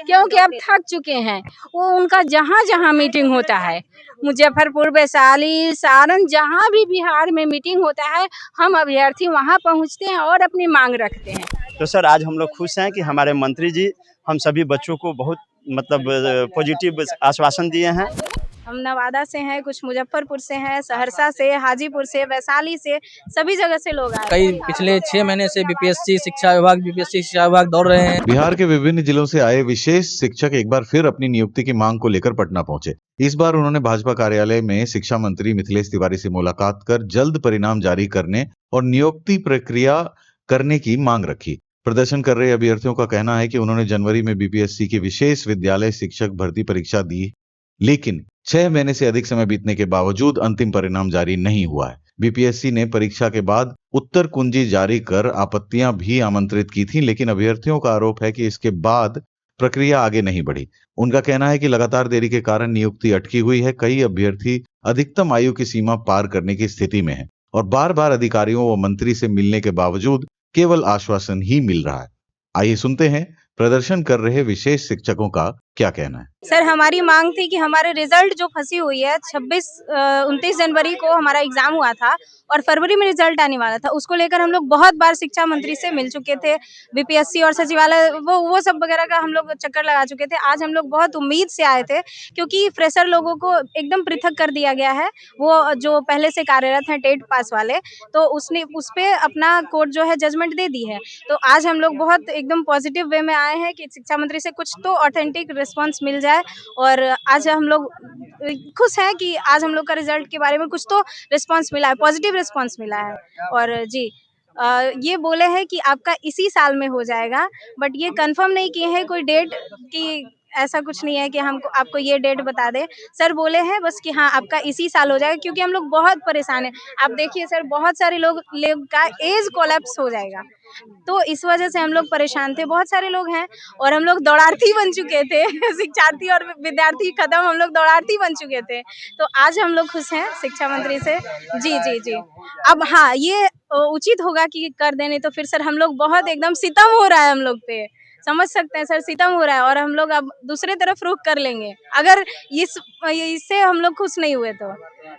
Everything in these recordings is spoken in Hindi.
क्योंकि अब थक चुके हैं। वो उनका जहाँ जहाँ मीटिंग होता है, मुजफ्फरपुर, वैशाली, सारण, जहाँ भी बिहार में मीटिंग होता है, हम अभ्यर्थी वहाँ पहुँचते हैं और अपनी मांग रखते हैं। तो सर आज हम लोग खुश हैं कि हमारे मंत्री जी हम सभी बच्चों को बहुत मतलब पॉजिटिव आश्वासन दिए हैं। हम नवादा से हैं, कुछ मुजफ्फरपुर से हैं, सहरसा से, हाजीपुर से, वैशाली से, सभी जगह से लोग आए। कई पिछले 6 महीने से बीपीएससी शिक्षा विभाग दौड़ रहे हैं। बिहार के विभिन्न जिलों से आए विशेष शिक्षक एक बार फिर अपनी नियुक्ति की मांग को लेकर पटना पहुंचे। इस बार उन्होंने भाजपा कार्यालय में शिक्षा मंत्री मिथिलेश तिवारी से मुलाकात कर जल्द परिणाम जारी करने और नियुक्ति प्रक्रिया करने की मांग रखी। प्रदर्शन कर रहे अभ्यर्थियों का कहना है कि उन्होंने जनवरी में बीपीएससी की विशेष विद्यालय शिक्षक भर्ती परीक्षा दी, लेकिन 6 महीने से अधिक समय बीतने के बावजूद अंतिम परिणाम जारी नहीं हुआ है। बीपीएससी ने परीक्षा के बाद उत्तर कुंजी जारी कर आपत्तियां भी आमंत्रित की थी, लेकिन अभ्यर्थियों का आरोप है कि इसके बाद प्रक्रिया आगे नहीं बढ़ी। उनका कहना है कि लगातार देरी के कारण नियुक्ति अटकी हुई है। कई अभ्यर्थी अधिकतम आयु की सीमा पार करने की स्थिति में हैं और बार बार अधिकारियों व मंत्री से मिलने के बावजूद केवल आश्वासन ही मिल रहा है। आइए सुनते हैं प्रदर्शन कर रहे विशेष शिक्षकों का क्या कहना है। सर, हमारी मांग थी कि हमारे रिजल्ट जो फंसी हुई है, 29 जनवरी को हमारा एग्जाम हुआ था और फरवरी में रिजल्ट आने वाला था। उसको लेकर हम लोग बहुत बार शिक्षा मंत्री से मिल चुके थे। बीपीएससी और सचिवालय वो सब वगैरह का हम लोग चक्कर लगा चुके थे। आज हम लोग बहुत उम्मीद से आए थे, क्योंकि फ्रेशर लोगों को एकदम पृथक कर दिया गया है। वो जो पहले से कार्यरत हैं टेट पास वाले, तो उसने उस पे अपना कोर्ट जो है जजमेंट दे दी है। तो आज हम लोग बहुत एकदम पॉजिटिव वे में आए हैं कि शिक्षा मंत्री से कुछ तो ऑथेंटिक रिस्पॉन्स मिल जाए। और आज हम लोग खुश हैं कि आज हम लोग का रिजल्ट के बारे में कुछ तो रिस्पांस मिला है, पॉजिटिव रिस्पांस मिला है। और जी, ये बोले हैं कि आपका इसी साल में हो जाएगा, बट ये कंफर्म नहीं किए हैं कोई डेट की। ऐसा कुछ नहीं है कि हमको आपको ये डेट बता दे। सर बोले हैं बस कि हाँ आपका इसी साल हो जाएगा, क्योंकि हम लोग बहुत परेशान हैं। आप देखिए सर, बहुत सारे लोग का एज कोलैप्स हो जाएगा, तो इस वजह से हम लोग परेशान थे। बहुत सारे लोग हैं और हम लोग दौड़ार्थी बन चुके थे शिक्षार्थी और विद्यार्थी खत्म, हम लोग दौड़ार्थी बन चुके थे। तो आज हम लोग खुश हैं शिक्षा मंत्री से। जी जी जी। अब हाँ, ये उचित होगा कि कर देने, तो फिर सर हम लोग बहुत एकदम सितम हो रहा है हम लोग पे, समझ सकते हैं सर, सितम हो रहा है। और हम लोग अब दूसरे तरफ रुख कर लेंगे अगर इससे हम लोग खुश नहीं हुए तो।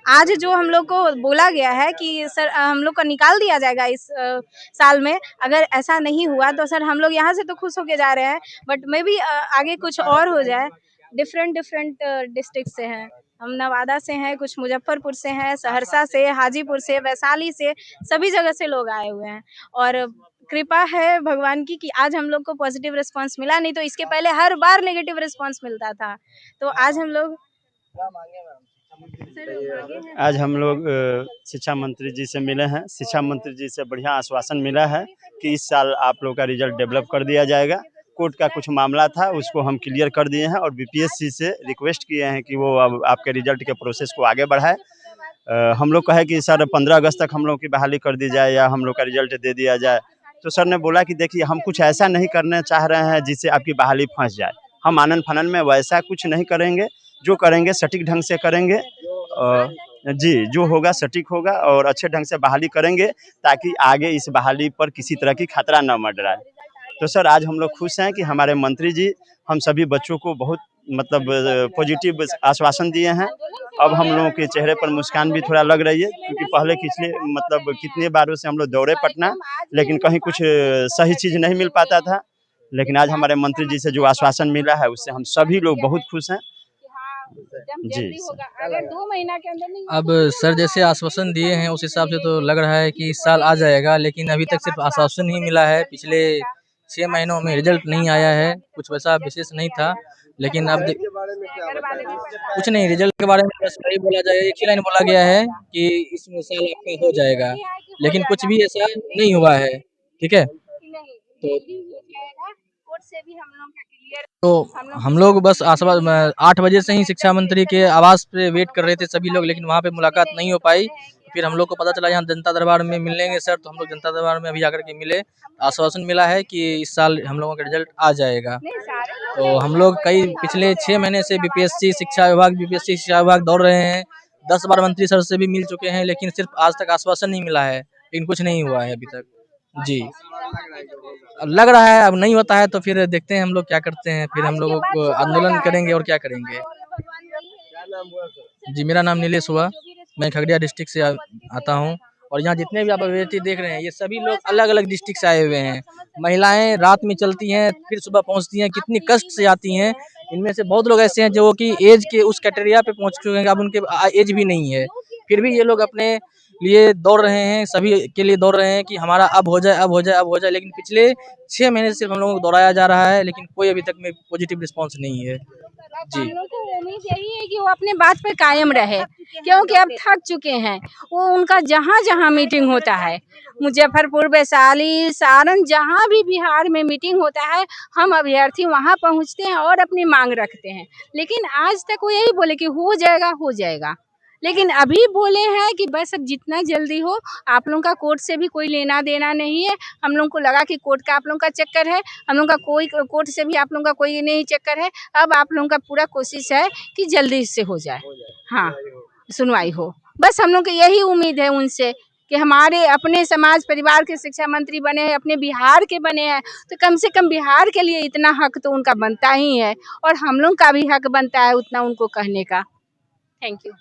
आज जो हम लोग को बोला गया है कि सर हम लोग को निकाल दिया जाएगा इस साल में, अगर ऐसा नहीं हुआ तो सर हम लोग यहाँ से तो खुश होके जा रहे हैं, बट मे बी आगे कुछ और हो जाए। डिफरेंट डिस्ट्रिक्ट से हैं, हम नवादा से हैं, कुछ मुजफ्फरपुर से हैं, सहरसा से, हाजीपुर से, वैशाली से, सभी जगह से लोग आए हुए हैं। और कृपा है भगवान की कि आज हम लोग को पॉजिटिव रिस्पांस मिला, नहीं तो इसके पहले हर बार नेगेटिव रिस्पांस मिलता था। तो आज हम लोग शिक्षा मंत्री जी से मिले हैं। शिक्षा मंत्री जी से बढ़िया आश्वासन मिला है कि इस साल आप लोग का रिजल्ट डेवलप कर दिया जाएगा। कोर्ट का कुछ मामला था, उसको हम क्लियर कर दिए हैं और बीपीएससी से रिक्वेस्ट किए हैं कि वो अब आपके रिजल्ट के प्रोसेस को आगे बढ़ाए। हम लोग कहे कि सर 15 अगस्त तक हम लोग की बहाली कर दी जाए या हम लोग का रिजल्ट दे दिया जाए। तो सर ने बोला कि देखिए हम कुछ ऐसा नहीं करना चाह रहे हैं जिससे आपकी बहाली फंस जाए। हम आनन फानन में वैसा कुछ नहीं करेंगे, जो करेंगे सटीक ढंग से करेंगे। जी, जो होगा सटीक होगा और अच्छे ढंग से बहाली करेंगे, ताकि आगे इस बहाली पर किसी तरह की खतरा न मंडराए। तो सर आज हम लोग खुश हैं कि हमारे मंत्री जी हम सभी बच्चों को बहुत मतलब पॉजिटिव आश्वासन दिए हैं। अब हम लोगों के चेहरे पर मुस्कान भी थोड़ा लग रही है, क्योंकि पहले कितने बारों से हम लोग दौड़े पटना, लेकिन कहीं कुछ सही चीज़ नहीं मिल पाता था। लेकिन आज हमारे मंत्री जी से जो आश्वासन मिला है, उससे हम सभी लोग बहुत खुश हैं। जी अगर 2 महीना के अंदर नहीं, अब सर जैसे आश्वासन दिए हैं उस हिसाब से तो लग रहा है कि इस साल आ जाएगा, लेकिन अभी तक सिर्फ आश्वासन ही मिला है। पिछले 6 महीनों में रिजल्ट नहीं आया है, कुछ वैसा विशेष नहीं था। लेकिन अब कुछ नहीं, रिजल्ट के बारे में बस वही बोला जाए, एक ही लाइन बोला गया है कि इस साल आपका हो जाएगा, लेकिन कुछ भी ऐसा नहीं हुआ है। ठीक है, तो हम लोग बस 8 बजे से ही शिक्षा मंत्री के आवास पे वेट कर रहे थे सभी लोग, लेकिन वहाँ पे मुलाकात नहीं हो पाई। फिर हम लोग को पता चला यहाँ जनता दरबार में मिलेंगे सर, तो हम लोग जनता दरबार में अभी आकर के मिले। आश्वासन मिला है कि इस साल हम लोगों का रिजल्ट आ जाएगा। तो हम लोग पिछले 6 महीने से बीपीएससी शिक्षा विभाग दौड़ रहे हैं। 10 बार मंत्री सर से भी मिल चुके हैं, लेकिन सिर्फ आज तक आश्वासन नहीं मिला है, लेकिन कुछ नहीं हुआ है अभी तक। जी लग रहा है, अब नहीं होता है तो फिर देखते हैं हम लोग क्या करते हैं, फिर हम लोग आंदोलन करेंगे और क्या करेंगे। जी मेरा नाम नीलेश हुआ, मैं खगड़िया डिस्ट्रिक्ट से आता हूँ और यहाँ जितने भी आप अभ्यर्थी देख रहे हैं ये सभी लोग अलग अलग डिस्ट्रिक्ट से आए हुए हैं। महिलाएं रात में चलती हैं फिर सुबह पहुँचती हैं, कितनी कष्ट से आती हैं। इनमें से बहुत लोग ऐसे हैं जो कि एज के उस क्राइटेरिया पे पहुँच चुके हैं, अब उनके एज भी नहीं है, फिर भी ये लोग अपने लिए दौड़ रहे हैं, सभी के लिए दौड़ रहे हैं कि हमारा अब हो जाए, अब हो जाए, अब हो जाए। लेकिन पिछले 6 महीने से सिर्फ हम लोगों को दौड़ाया जा रहा है, लेकिन कोई अभी तक में पॉजिटिव रिस्पॉन्स नहीं है। जी हम लोग को उम्मीद यही है कि वो अपने बात पे कायम रहे, क्योंकि अब थक चुके हैं। वो उनका जहाँ जहाँ मीटिंग होता है, मुजफ्फरपुर, वैशाली, सारण, जहाँ भी बिहार में मीटिंग होता है, हम अभ्यर्थी वहाँ पहुँचते हैं और अपनी मांग रखते हैं। लेकिन आज तक वो यही बोले कि हो जाएगा, हो जाएगा। लेकिन अभी बोले हैं कि बस अब जितना जल्दी हो, आप लोगों का कोर्ट से भी कोई लेना देना नहीं है। हम लोगों को लगा कि कोर्ट का आप लोगों का चक्कर है, हम लोगों का कोई कोर्ट से भी आप लोगों का कोई नहीं चक्कर है। अब आप लोगों का पूरा कोशिश है कि जल्दी से हो जाए, हाँ सुनवाई हो। बस हम लोग को यही उम्मीद है उनसे कि हमारे अपने समाज परिवार के शिक्षा मंत्री बने हैं, अपने बिहार के बने हैं, तो कम से कम बिहार के लिए इतना हक तो उनका बनता ही है और हम लोग का भी हक बनता है उतना उनको कहने का। Thank you.